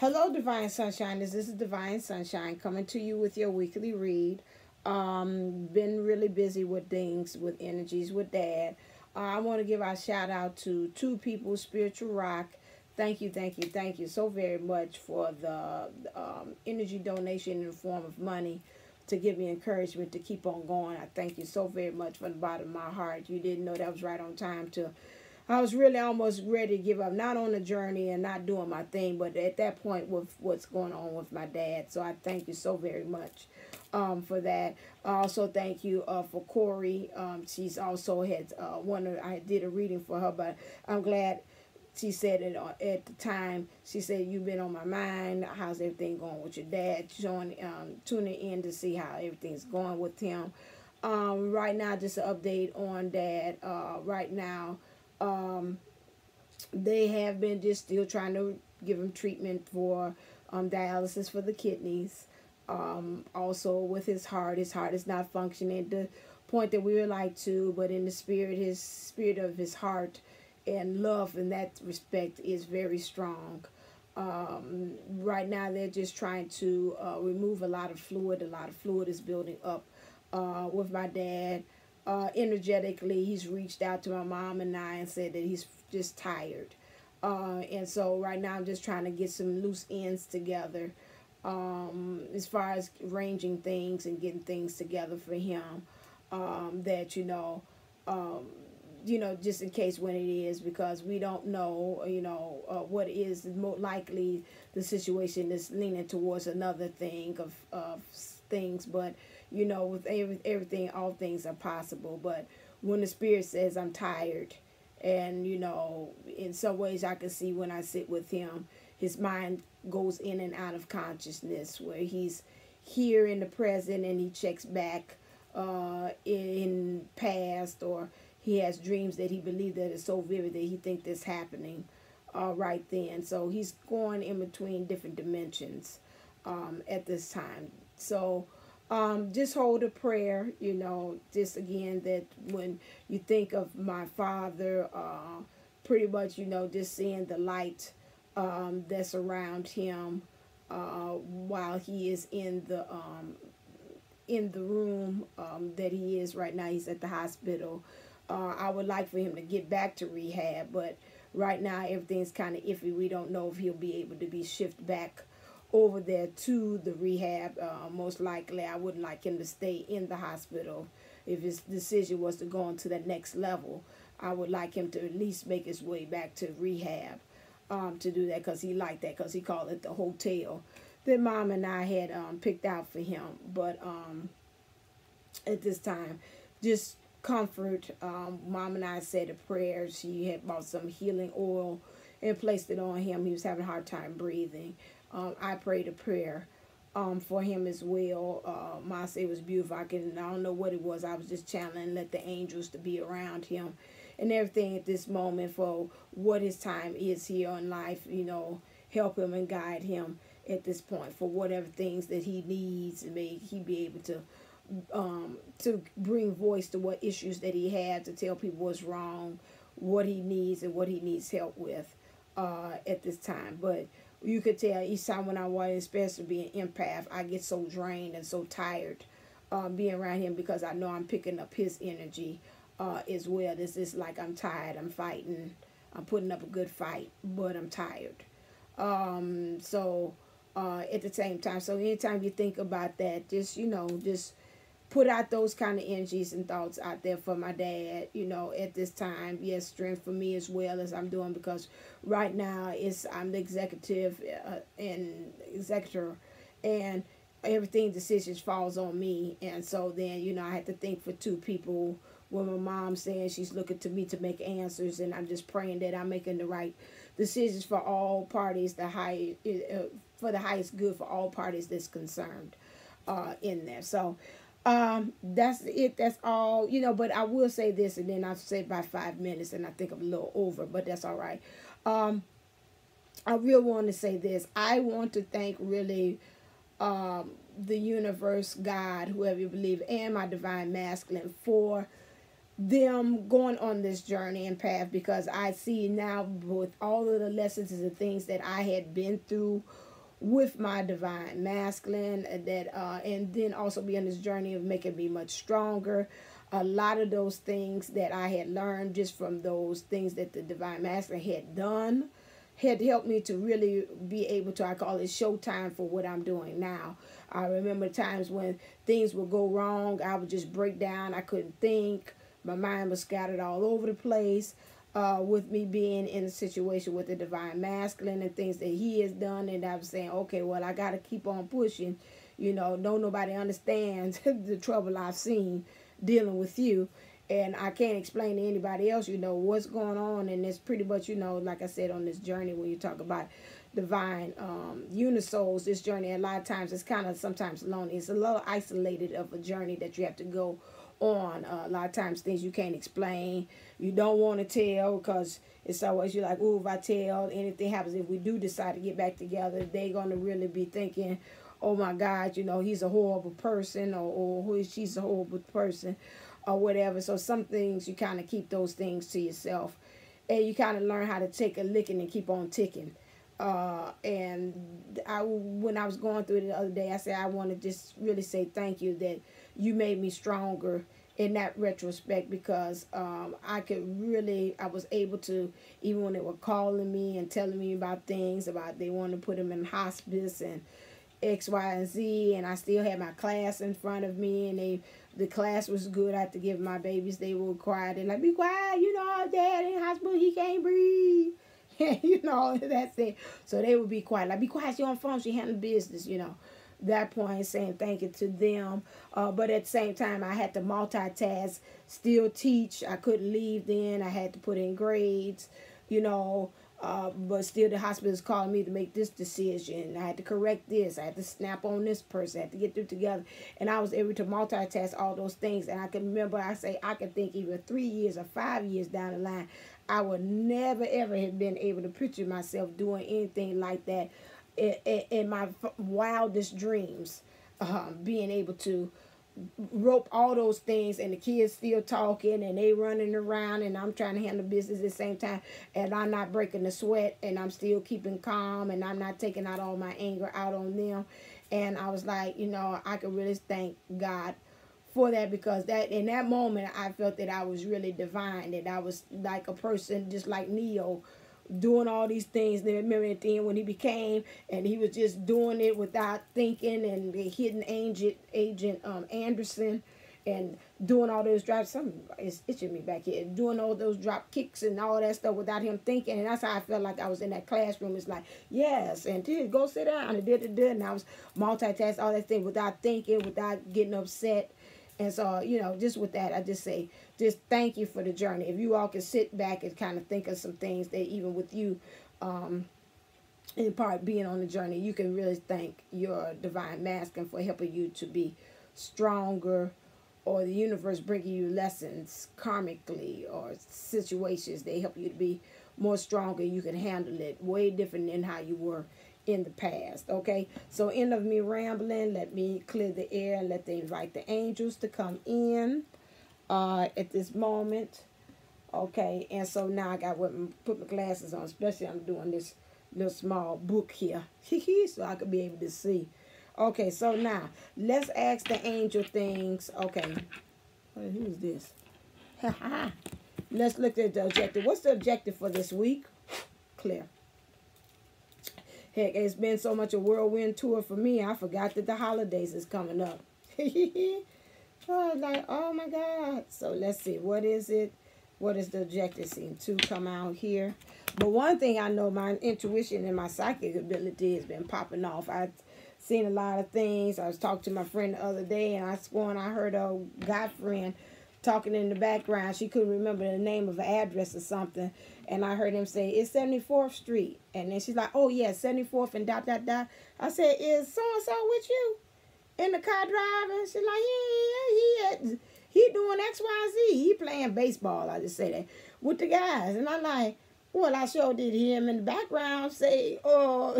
Hello, Divine Sunshine. This is Divine Sunshine coming to you with your weekly read. Been really busy with things, with energies, with Dad. I want to give a shout out to two people, Spiritual Rock. Thank you, thank you, thank you so very much for the energy donation in the form of money to give me encouragement to keep on going. I thank you so very much from the bottom of my heart. You didn't know that was right on time to I was really almost ready to give up, not on the journey and not doing my thing, but at that point with what's going on with my dad. So I thank you so very much for that. I also thank you for Corey. She's also had I did a reading for her, but I'm glad she said it at the time. She said, you've been on my mind. How's everything going with your dad? Tuning in to see how everything's going with him. Right now, just an update on Dad. Right now, they have been just still trying to give him treatment for dialysis for the kidneys. Also with his heart is not functioning at the point that we would like to, but in the spirit, his spirit of his heart and love in that respect is very strong. Right now, they're just trying to remove a lot of fluid. A lot of fluid is building up with my dad. Energetically, he's reached out to my mom and I and said that he's just tired. And so right now I'm just trying to get some loose ends together as far as arranging things and getting things together for him that, just in case when it is, because we don't know, what is more likely the situation is leaning towards another thing of things, but with everything, all things are possible. But when the spirit says I'm tired, and in some ways I can see when I sit with him, his mind goes in and out of consciousness, where he's here in the present and he checks back in past, or he has dreams that he believes that is so vivid that he thinks that's happening right then. So he's going in between different dimensions at this time. So just hold a prayer, just again, that when you think of my father, pretty much, just seeing the light that's around him while he is in the room that he is right now. He's at the hospital. I would like for him to get back to rehab, but right now everything's kind of iffy. We don't know if he'll be able to be shifted back over there to the rehab. Most likely I wouldn't like him to stay in the hospital. If his decision was to go on to the next level, I would like him to at least make his way back to rehab to do that, because he liked that, because he called it the hotel that Mom and I had picked out for him. But at this time, just comfort. Mom and I said a prayer. She had bought some healing oil and placed it on him. He was having a hard time breathing. I prayed a prayer for him as well. Ma said it was beautiful. I don't know what it was. I was just channeling, let the angels to be around him and everything at this moment for what his time is here on life. Help him and guide him at this point for whatever things that he needs, and may he be able to bring voice to what issues that he had, to tell people what's wrong, what he needs, and what he needs help with at this time. But you could tell each time when I was, especially being empath, I get so drained and so tired being around him, because I know I'm picking up his energy as well. It's just like I'm tired, I'm fighting, I'm putting up a good fight, but I'm tired. So at the same time, so anytime you think about that, just put out those kind of energies and thoughts out there for my dad, at this time. Yes, strength for me as well as I'm doing, because right now I'm the executive and executor, and everything, decisions falls on me. And so then, I had to think for two people. When my mom's saying she's looking to me to make answers, and I'm just praying that I'm making the right decisions for all parties, for the highest good for all parties that's concerned in there. So that's it. That's all, but I will say this, and then I've said about 5 minutes, and I think I'm a little over, but that's all right. I really want to say this. I want to thank really the universe, God, whoever you believe, and my divine masculine for them going on this journey and path, because I see now with all of the lessons and the things that I had been through with my divine masculine, and then also be on this journey of making me much stronger. A lot of those things that I had learned just from those things that the divine masculine had done had helped me to really be able to, I call it showtime for what I'm doing now. I remember times when things would go wrong, I would just break down. I couldn't think. My mind was scattered all over the place. With me being in a situation with the divine masculine and things that he has done, and I was saying, okay, well, I got to keep on pushing. You know, nobody understands the trouble I've seen dealing with you, and I can't explain to anybody else, you know, what's going on. And it's pretty much, you know, like I said, on this journey, when you talk about divine unisouls, this journey, a lot of times it's kind of sometimes lonely. It's a little isolated of a journey that you have to go on. A lot of times things you can't explain, you don't want to tell, because it's always, you're like, oh, if I tell, anything happens, if we do decide to get back together, they're going to really be thinking, oh my God, you know, he's a horrible person, or she's a horrible person, or whatever. So some things you kind of keep those things to yourself, and you kind of learn how to take a licking and keep on ticking. And when I was going through it the other day, I said, I want to just really say thank you that you made me stronger in that retrospect, because I was able to, even when they were calling me and telling me about things, about they wanted to put him in hospice and X, Y, and Z, and I still had my class in front of me, and the class was good. I had to give my babies, they were quiet, and like, be quiet, you know, Dad in hospital, he can't breathe. You know, that's it. So they would be quiet. Like, be quiet, she on the phone, she handling business, you know. That point, saying thank you to them. But at the same time, I had to multitask, still teach. I couldn't leave then. I had to put in grades, you know. But still the hospital's calling me to make this decision. I had to correct this. I had to snap on this person. I had to get them together. And I was able to multitask all those things. And I can remember, I could think even 3 years or 5 years down the line, I would never, ever have been able to picture myself doing anything like that in my wildest dreams. Being able to rope all those things, and the kids still talking, and they running around, and I'm trying to handle business at the same time, and I'm not breaking the sweat, and I'm still keeping calm, and I'm not taking out all my anger out on them. And I was like, you know, I could really thank God for that, because that in that moment I felt that I was really divine, that I was like a person just like Neo, doing all these things. Then remember at the end when he became, and he was just doing it without thinking, and the hidden agent Anderson, and doing all those drops. Something is itching me back here, doing all those drop kicks and all that stuff without him thinking. And that's how I felt like I was in that classroom. It's like, yes, and go sit down, and and I was multitasking all that thing without thinking, without getting upset. And so, you know, just with that, I just say, just thank you for the journey. If you all can sit back and kind of think of some things that even with you, in part being on the journey, you can really thank your divine masculine for helping you to be stronger, or the universe bringing you lessons karmically, or situations they help you to be more stronger. You can handle it way different than how you were in the past. Okay, so end of me rambling. Let me clear the air and let them invite the angels to come in at this moment. Okay, and so now I got put my glasses on, especially I'm doing this little small book here so I could be able to see. Okay, so now let's ask the angel things. Okay, who's this? Let's look at the objective. What's the objective for this week? Clear. Heck, it's been so much a whirlwind tour for me, I forgot that the holidays is coming up. Oh, like, oh my God. So let's see. What is it? What is the objective? Seem to come out here. But one thing I know, my intuition and my psychic ability has been popping off. I've seen a lot of things. I was talking to my friend the other day, and I sworn I heard a guy friend talking in the background. She couldn't remember the name of an address or something. And I heard him say, it's 74th Street. And then she's like, oh, yeah, 74th and ... I said, is so-and-so with you in the car driving? She's like, yeah, he doing X, Y, Z. He playing baseball, I just say that, with the guys. And I'm like, well, I sure did hear him in the background say, oh,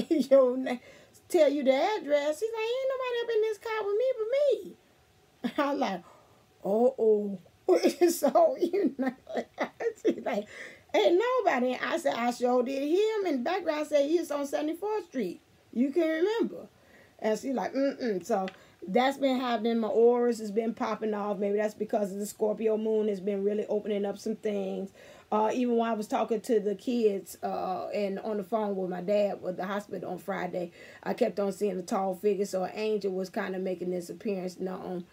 tell you the address. He's like, ain't nobody up in this car with me but me. I'm like, oh. So, you know, she's like, ain't nobody. I said, I sure did hear him in the background say he's on 74th Street. You can remember. And she's like, So that's been happening. My auras has been popping off. Maybe that's because of the Scorpio moon has been really opening up some things. Even when I was talking to the kids and on the phone with my dad at the hospital on Friday, I kept on seeing a tall figure. So an angel was kind of making this appearance known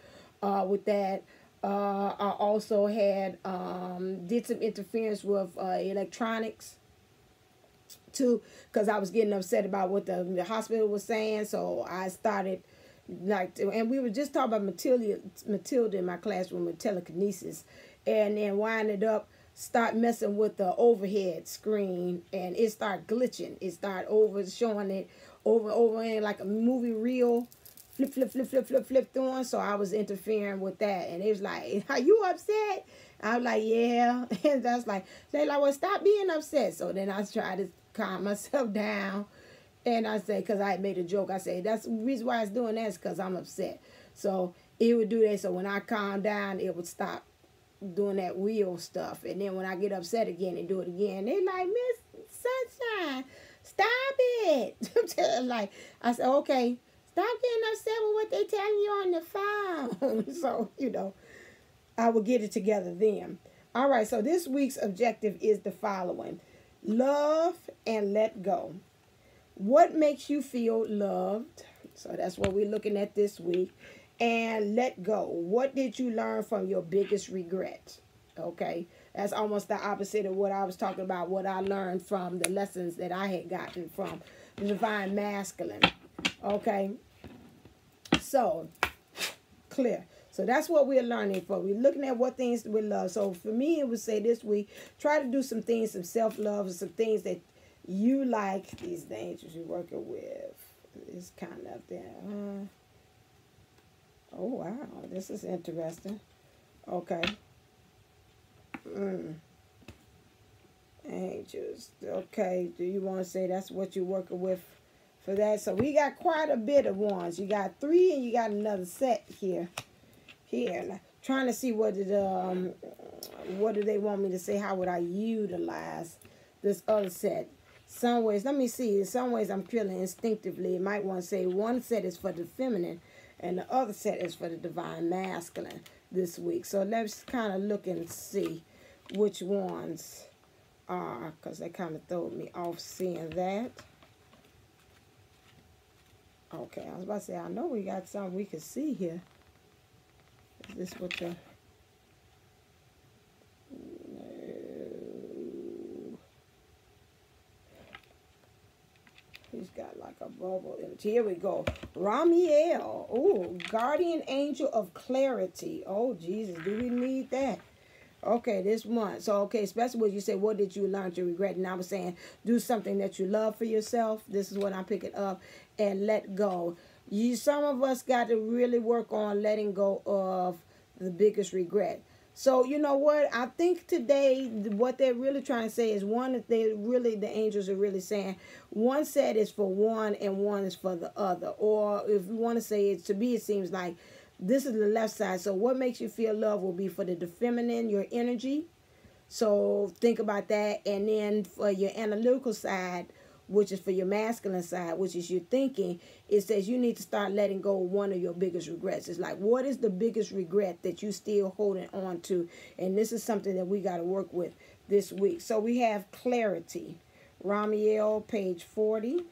with that. I also had did some interference with electronics too, because I was getting upset about what the hospital was saying. So I started and we were just talking about Matilda in my classroom with telekinesis, and then winded up start messing with the overhead screen, and it started glitching. It started showing it over in like a movie reel, flip through. So I was interfering with that, and it was like, "Are you upset?" I was like, "Yeah," and that's like, they like, "Well, stop being upset." So then I tried to calm myself down. And I say, because I made a joke, I say, that's the reason why it's doing that is because I'm upset. So it would do that. So when I calm down, it would stop doing that wheel stuff. And then when I get upset again and do it again, they like, "Miss Sunshine, stop it." Like, I said, okay, stop getting upset with what they telling you on the phone. So, I will get it together then. All right, so this week's objective is the following. Love and let go. What makes you feel loved? So that's what we're looking at this week. And let go. What did you learn from your biggest regret? Okay. That's almost the opposite of what I was talking about, what I learned from the lessons that I had gotten from the Divine Masculine. Okay. So, clear. So that's what we're learning for. We're looking at what things we love. So for me, it would say this week, try to do some things, some self-love, and some things that you like. These angels you're working with. It's kind of there. Oh, wow. This is interesting. Okay. Angels. Okay. Do you want to say that's what you're working with for that? So we got quite a bit of ones. You got 3 and you got another set here. Trying to see what do they want me to say? How would I utilize this other set? Some ways, let me see. In some ways, I'm feeling instinctively. You might want to say one set is for the feminine, and the other set is for the divine masculine this week. So let's kind of look and see which ones are, because they kind of threw me off seeing that. Okay, I was about to say, I know we got some we can see here. Is this what the... He's got like a bubble image. Here we go. Ramiel. Oh, guardian angel of clarity. Oh, Jesus, do we need that? Okay, this one. So, okay, especially when you say, what did you learn to regret? And I was saying, do something that you love for yourself. This is what I'm picking up. And let go. Some of us got to really work on letting go of the biggest regret. So, you know what? I think today what they're really trying to say is the angels are really saying one set is for one and one is for the other. Or if you want to say it, to me, it seems like this is the left side. So what makes you feel love will be for the feminine, your energy. So think about that. And then for your analytical side, which is for your masculine side, which is your thinking, it says you need to start letting go of one of your biggest regrets. It's like, what is the biggest regret that you still holding on to? And this is something that we got to work with this week. So we have clarity. Ramiel, page 40.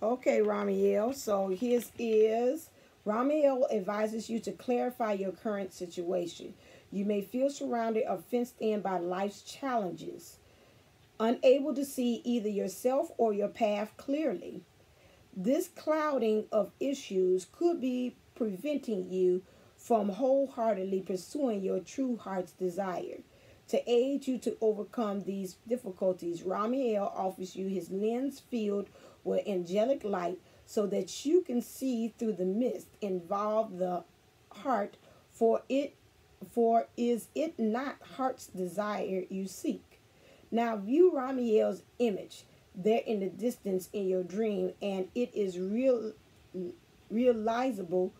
Okay, Ramiel. So his is, Ramiel advises you to clarify your current situation. You may feel surrounded or fenced in by life's challenges, unable to see either yourself or your path clearly. This clouding of issues could be preventing you from wholeheartedly pursuing your true heart's desire. To aid you to overcome these difficulties, Ramiel offers you his lens filled with angelic light so that you can see through the mist. Involve the heart, for is it not heart's desire you seek? Now view Ramiel's image there in the distance in your dream, and it is realizable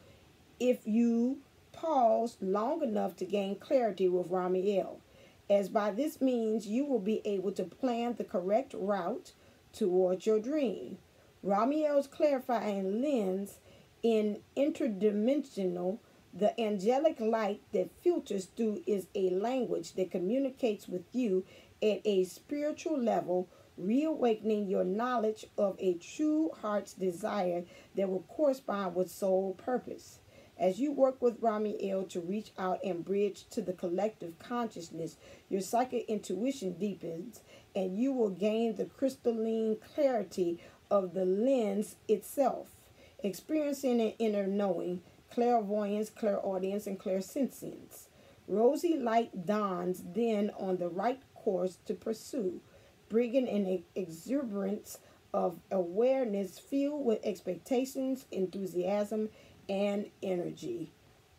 if you pause long enough to gain clarity with Ramiel, as by this means you will be able to plan the correct route towards your dream. Ramiel's clarifying lens in interdimensional, the angelic light that filters through is a language that communicates with you at a spiritual level, reawakening your knowledge of a true heart's desire that will correspond with soul purpose. As you work with Ramiel to reach out and bridge to the collective consciousness, your psychic intuition deepens and you will gain the crystalline clarity of the lens itself, experiencing an inner knowing, clairvoyance, clairaudience, and clairsentience. Rosy light dawns then on the right course to pursue, bringing an exuberance of awareness filled with expectations, enthusiasm, and energy.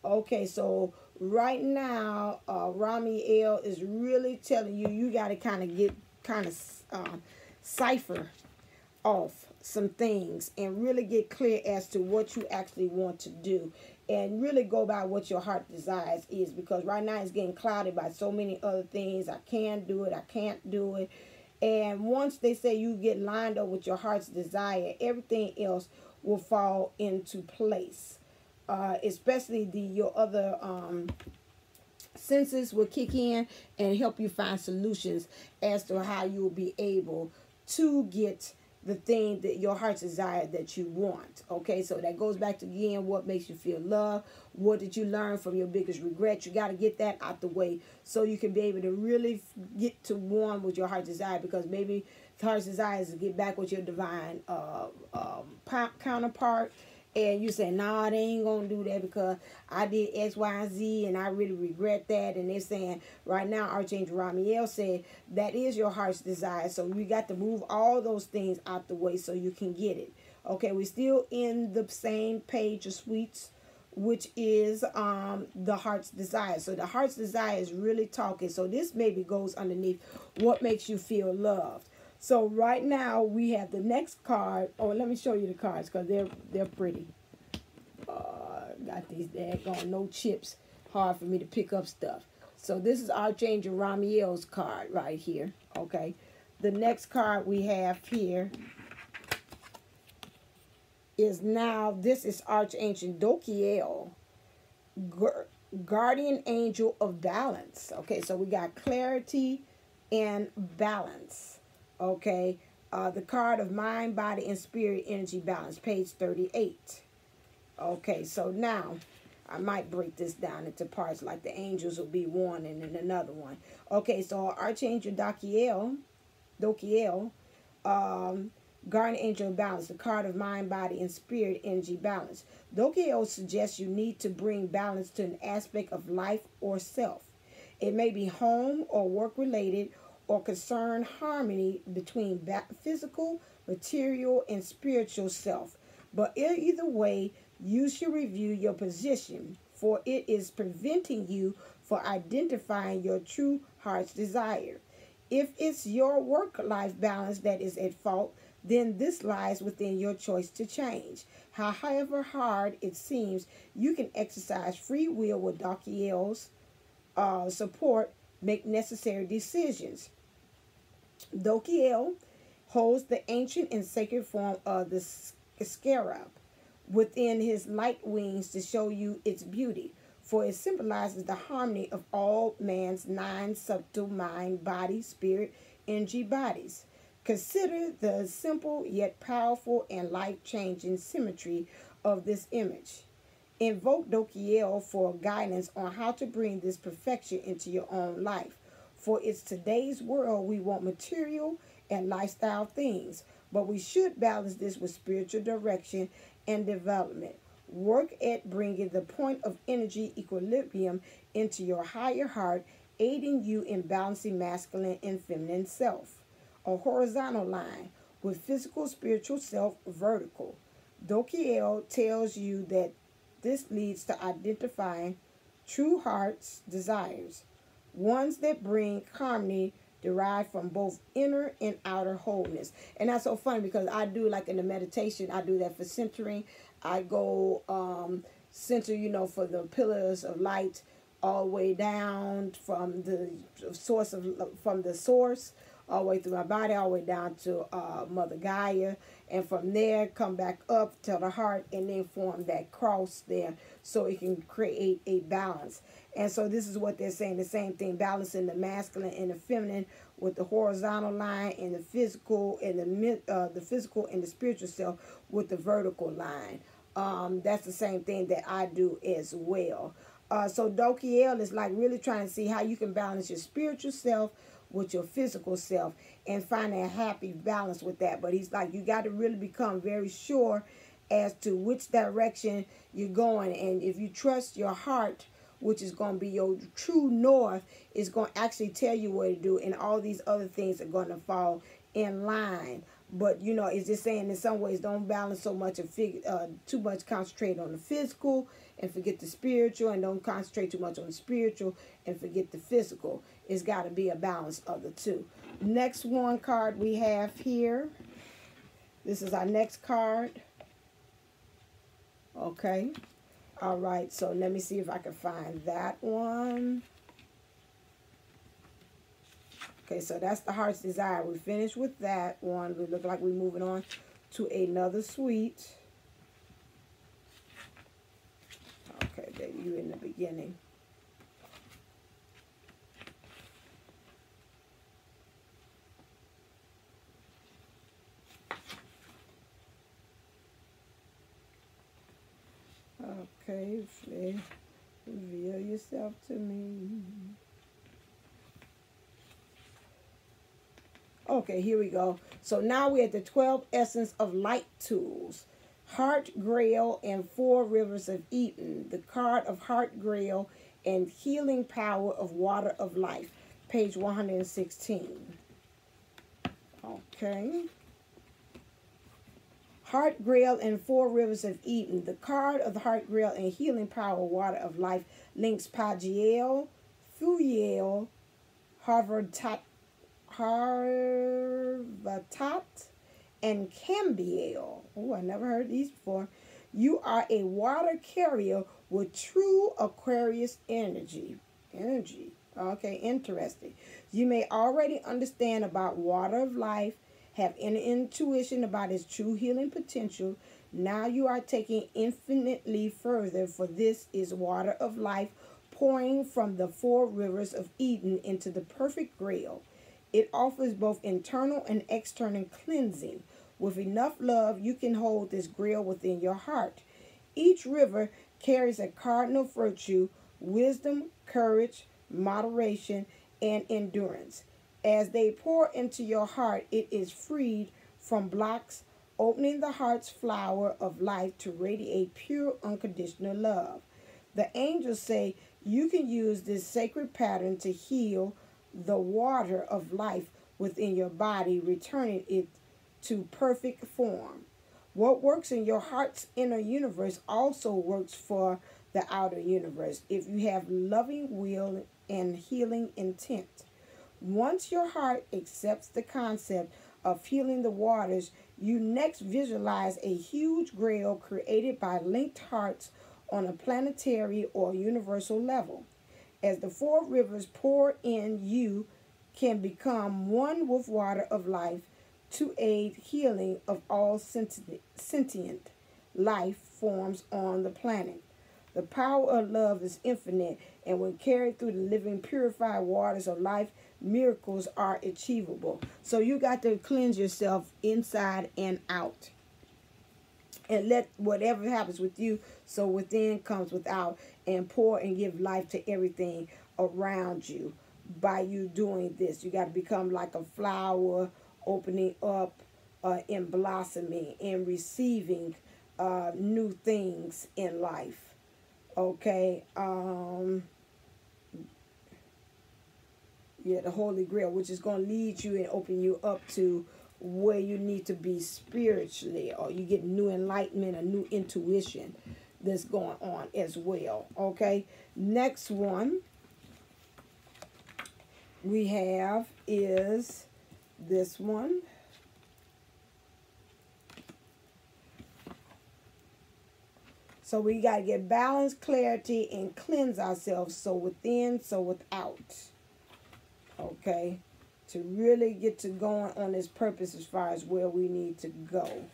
Okay, so right now, Ramiel is really telling you, you got to kind of cipher off some things and really get clear as to what you actually want to do, and really go by what your heart desires is, because right now it's getting clouded by so many other things. I can do it, I can't do it. And once they say you get lined up with your heart's desire, everything else will fall into place. Especially your other senses will kick in and help you find solutions as to how you will be able to get the thing that your heart's desire that you want. Okay, so that goes back to, again, what makes you feel loved. What did you learn from your biggest regret? You got to get that out the way so you can be able to really get to one with your heart's desire, because maybe the heart's desire is to get back with your divine counterpart. And you say, nah, they ain't going to do that because I did X, Y, and Z, and I really regret that. And they're saying, right now, Archangel Ramiel said, that is your heart's desire. So we got to move all those things out the way so you can get it. Okay, we're still in the same page of suites, which is the heart's desire. So the heart's desire is really talking. So this maybe goes underneath what makes you feel loved. So right now we have the next card. Oh, let me show you the cards because they're pretty. Got these daggone no chips. Hard for me to pick up stuff. So this is Archangel Ramiel's card right here. Okay. The next card we have here is this is Archangel Dokiel, Guardian Angel of Balance. Okay, so we got clarity and balance. Okay, the card of mind, body, and spirit energy balance, page 38. Okay, so now I might break this down into parts, like the angels will be one and then another one. Okay, so Archangel Dokiel, Guardian Angel of Balance, the card of mind, body, and spirit energy balance. Dokiel suggests you need to bring balance to an aspect of life or self. It may be home or work related, or concern harmony between physical, material, and spiritual self. But either way, you should review your position, for it is preventing you from identifying your true heart's desire. If it's your work-life balance that is at fault, then this lies within your choice to change. However hard it seems, you can exercise free will with Dokiel's support, make necessary decisions. Dokiel holds the ancient and sacred form of the scarab within his light wings to show you its beauty, for it symbolizes the harmony of all man's 9 subtle mind, body, spirit, energy bodies. Consider the simple yet powerful and life-changing symmetry of this image. Invoke Dokiel for guidance on how to bring this perfection into your own life. For it's today's world, we want material and lifestyle things, but we should balance this with spiritual direction and development. Work at bringing the point of energy equilibrium into your higher heart, aiding you in balancing masculine and feminine self. A horizontal line with physical, spiritual self vertical. Dokiel tells you that this leads to identifying true heart's desires, ones that bring harmony derived from both inner and outer wholeness. And that's so funny because I do, like in the meditation, I do that for centering. I go center, you know, for the pillars of light all the way down from the source all the way through my body, all the way down to Mother Gaia, and from there come back up to the heart and then form that cross there so it can create a balance. And so this is what they're saying, the same thing, balancing the masculine and the feminine with the horizontal line and the physical and the physical and the spiritual self with the vertical line. That's the same thing that I do as well. So Dokiel is like really trying to see how you can balance your spiritual self with your physical self and find a happy balance with that. But he's like, you got to really become very sure as to which direction you're going. And if you trust your heart, which is going to be your true north, is going to actually tell you what to do. And all these other things are going to fall in line. But, you know, it's just saying in some ways don't balance so much and too much concentrate on the physical and forget the spiritual, and don't concentrate too much on the spiritual and forget the physical. It's got to be a balance of the two. Next one card we have here. This is our next card. Okay. All right. So let me see if I can find that one. Okay, so that's the heart's desire. We finished with that one. We look like we're moving on to another suite. Okay, baby, you in the beginning. Okay, reveal yourself to me. Okay, here we go. So now we're at the 12 Essence of Light Tools. Heart Grail and 4 Rivers of Eden. The card of Heart Grail and Healing Power of Water of Life. Page 116. Okay. Heart Grail and 4 Rivers of Eden. The card of the Heart Grail and Healing Power of Water of Life links Pagiel, Fuiel, Harvatat, and Cambiel. Oh, I never heard these before. You are a water carrier with true Aquarius energy. Okay, interesting. You may already understand about water of life, have an intuition about its true healing potential. Now you are taking infinitely further, for this is water of life pouring from the 4 rivers of Eden into the perfect grail. It offers both internal and external cleansing. With enough love, you can hold this grail within your heart. Each river carries a cardinal virtue: wisdom, courage, moderation, and endurance. As they pour into your heart, it is freed from blocks, opening the heart's flower of life to radiate pure, unconditional love. The angels say you can use this sacred pattern to heal the water of life within your body, returning it to perfect form. What works in your heart's inner universe also works for the outer universe if you have loving will and healing intent. Once your heart accepts the concept of healing the waters, you next visualize a huge grail created by linked hearts on a planetary or universal level. As the 4 rivers pour in, you can become one with water of life to aid healing of all sentient life forms on the planet. The power of love is infinite, and when carried through the living, purified waters of life, miracles are achievable. So you got to cleanse yourself inside and out. And let whatever happens with you, so within comes without, and pour and give life to everything around you by you doing this. You got to become like a flower, opening up and blossoming and receiving new things in life. Okay. Yeah, the Holy Grail, which is going to lead you and open you up to where you need to be spiritually, or you get new enlightenment, a new intuition that's going on as well. Okay, next one we have is this one. So we got to get balance, clarity, and cleanse ourselves. So within, so without. Okay. To really get to going on this purpose as far as where we need to go.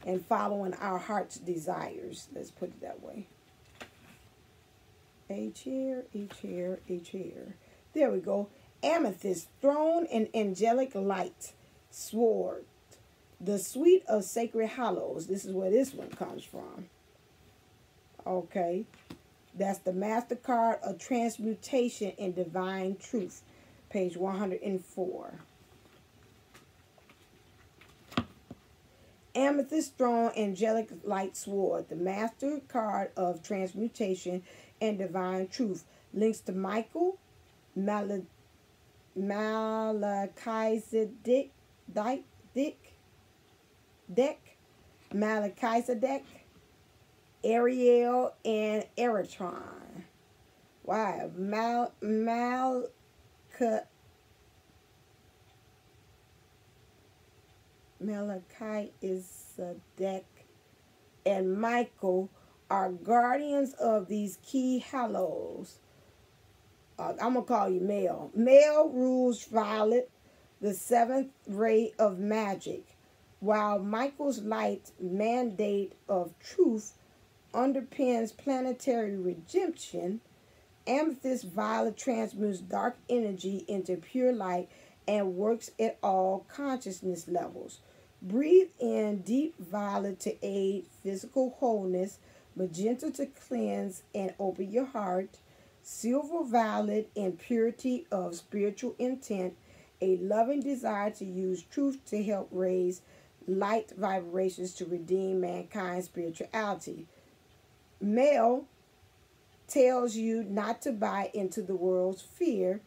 And following our heart's desires. Let's put it that way. A chair, a chair, a chair. There we go. Amethyst, throne and angelic light, sword. The suite of sacred hollows. This is where this one comes from. Okay. That's the master card of transmutation and divine truth. Page 104. Amethyst, throne, angelic light, sword. The master card of transmutation and divine truth. Links to Michael, Melchizedek, Melchizedek, Ariel, and Eritron. Wow. Melchizedek and Michael are guardians of these key hallows. I'm going to call you Male. Male rules Violet, the seventh ray of magic, while Michael's light mandate of truth underpins planetary redemption. Amethyst Violet transmutes dark energy into pure light and works at all consciousness levels. Breathe in deep violet to aid physical wholeness, magenta to cleanse and open your heart, silver violet in purity of spiritual intent, a loving desire to use truth to help raise light vibrations to redeem mankind's spirituality. Male tells you not to buy into the world's fear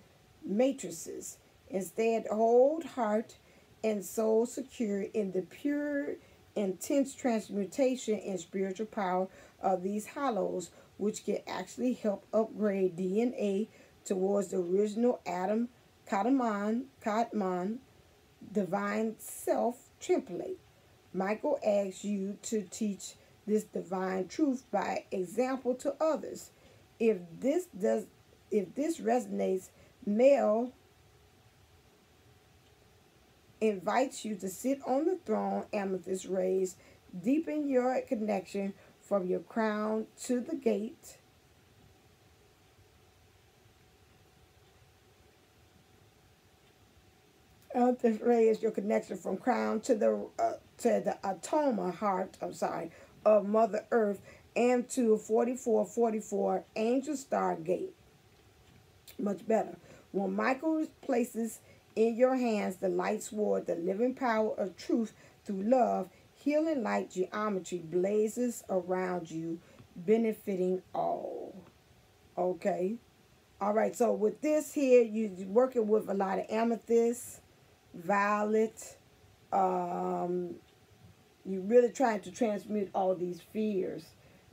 matrices. Instead, hold heart and soul secure in the pure, intense transmutation and spiritual power of these hollows, which can actually help upgrade DNA towards the original Adam, Katman, divine self template. Michael asks you to teach this divine truth by example to others. If this resonates, Male invites you to sit on the throne, amethyst rays, deepen your connection from your crown to the gate. Amethyst ray is your connection from crown to the Atoma heart, of Mother Earth, and to 4444 Angel Star Gate. Much better. When Michael places in your hands the light sword, the living power of truth through love, healing light geometry blazes around you, benefiting all. Okay. All right. So with this here, you're working with a lot of amethyst, violet. You're really trying to transmute all these fears.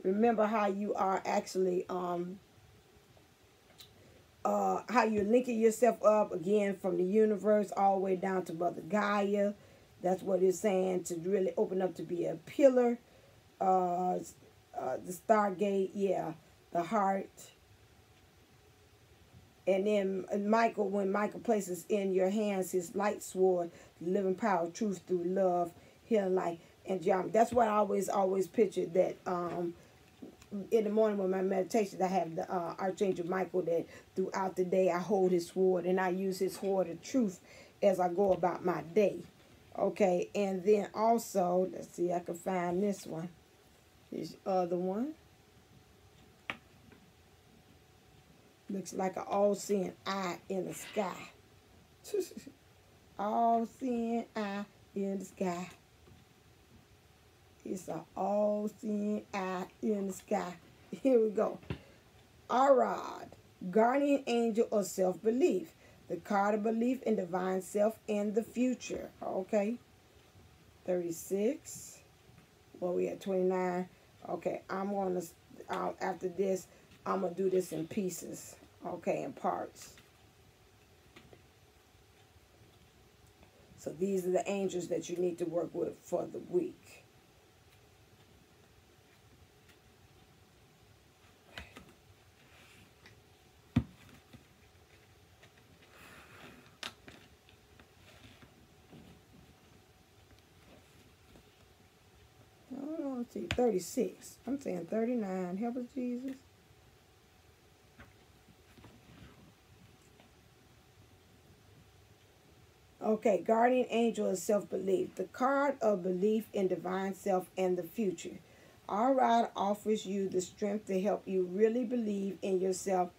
Remember how you are actually how you're linking yourself up again from the universe all the way down to Mother Gaia. That's what it's saying, to really open up to be a pillar. The Stargate, yeah, the heart. And then Michael, when Michael places in your hands his light sword, the living power, truth through love, healing light, and geometry. That's what I always pictured, that in the morning with my meditation, I have the Archangel Michael, that throughout the day I hold his sword and I use his sword of truth as I go about my day. Okay, and then also, let's see, I can find this one. Here's the other one. Looks like an all-seeing eye in the sky. All-seeing eye in the sky. It's an all-seeing eye in the sky. Here we go. Arad, guardian angel of self-belief. The card of belief in divine self and the future. Okay. 36. Well, we at 29. Okay, I'm going to, after this, I'm going to do this in pieces. Okay, in parts. So these are the angels that you need to work with for the week. 36. I'm saying 39. Help us, Jesus. Okay, guardian angel of self-belief. The card of belief in divine self and the future. Our ride offers you the strength to help you really believe in yourself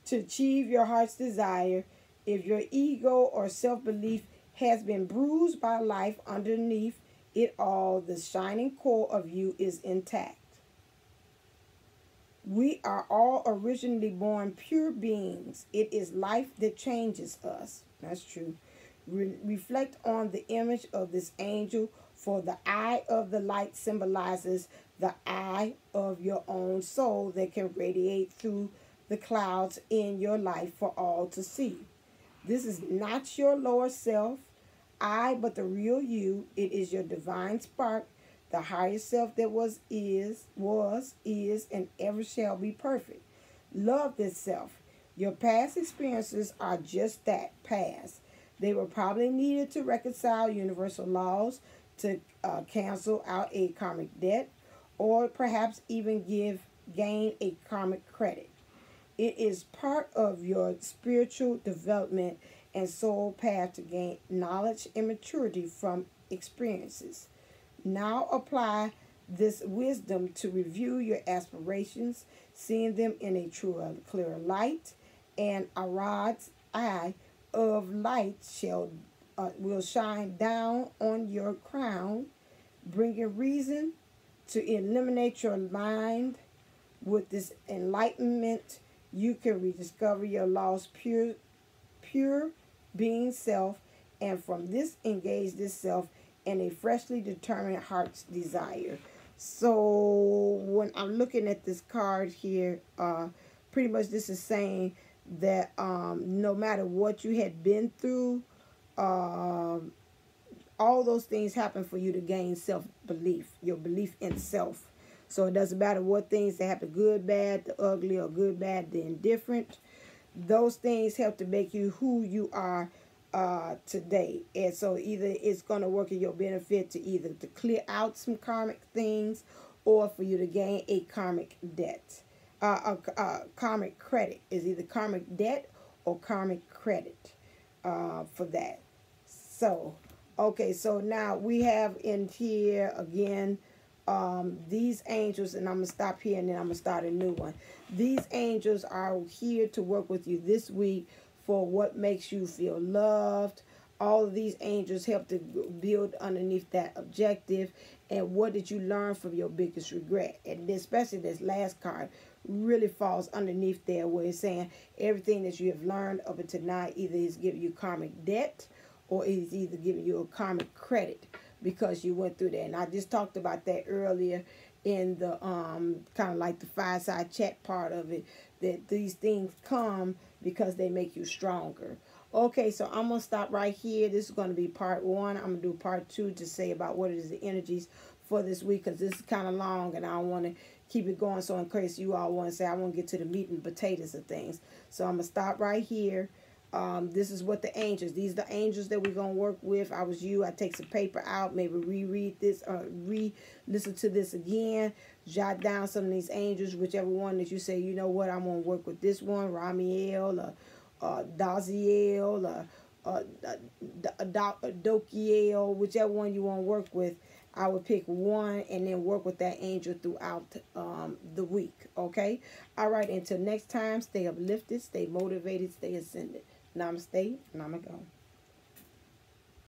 to achieve your heart's desire. If your ego or self-belief has been bruised by life, underneath it all, the shining core of you is intact. We are all originally born pure beings. It is life that changes us. That's true. Reflect on the image of this angel, for the eye of the light symbolizes the eye of your own soul that can radiate through the clouds in your life for all to see. This is not your lower self, but the real you. It is your divine spark, the higher self that was, is, and ever shall be perfect. Love this self. Your past experiences are just that, past. They were probably needed to reconcile universal laws, to cancel out a karmic debt, or perhaps even gain a karmic credit. It is part of your spiritual development and soul path to gain knowledge and maturity from experiences. Now apply this wisdom to review your aspirations, seeing them in a truer, clearer light, and Arad's eye of light will shine down on your crown, bringing reason to eliminate your mind. With this enlightenment, you can rediscover your lost pure being self, and from this engage this self in a freshly determined heart's desire. So when I'm looking at this card here, pretty much this is saying that no matter what you had been through, all those things happen for you to gain self-belief, your belief in self. So it doesn't matter what things that happen, good, bad, the ugly, or good, bad, the indifferent. Those things help to make you who you are today. And so either it's going to work in your benefit to either to clear out some karmic things, or for you to gain a karmic debt. Karmic credit is either karmic debt or karmic credit for that. So, okay, so now we have in here again these angels, and I'm going to stop here and then I'm going to start a new one. These angels are here to work with you this week for what makes you feel loved. All of these angels help to build underneath that objective. And what did you learn from your biggest regret? And especially this last card really falls underneath there, where it's saying everything that you have learned up until now either is giving you karmic debt, or is either giving you a karmic credit because you went through that. And I just talked about that earlier in the kind of like the fireside chat part of it, that these things come because they make you stronger. Okay, so I'm going to stop right here. This is going to be part 1. I'm going to do part 2 to say about what is the energies for this week, because this is kind of long and I don't want to keep it going. So in case you all want to say, I want to get to the meat and potatoes of things. So I'm going to stop right here. This is what the angels, these are the angels that we're going to work with. I was you, I take some paper out, maybe reread this or listen to this again, jot down some of these angels, whichever one that you say, you know what, I'm going to work with this one, Ramiel or Daziel or Dokiel, whichever one you want to work with. I would pick one and then work with that angel throughout the week. Okay? All right. Until next time, stay uplifted, stay motivated, stay ascended. Namaste. Namago.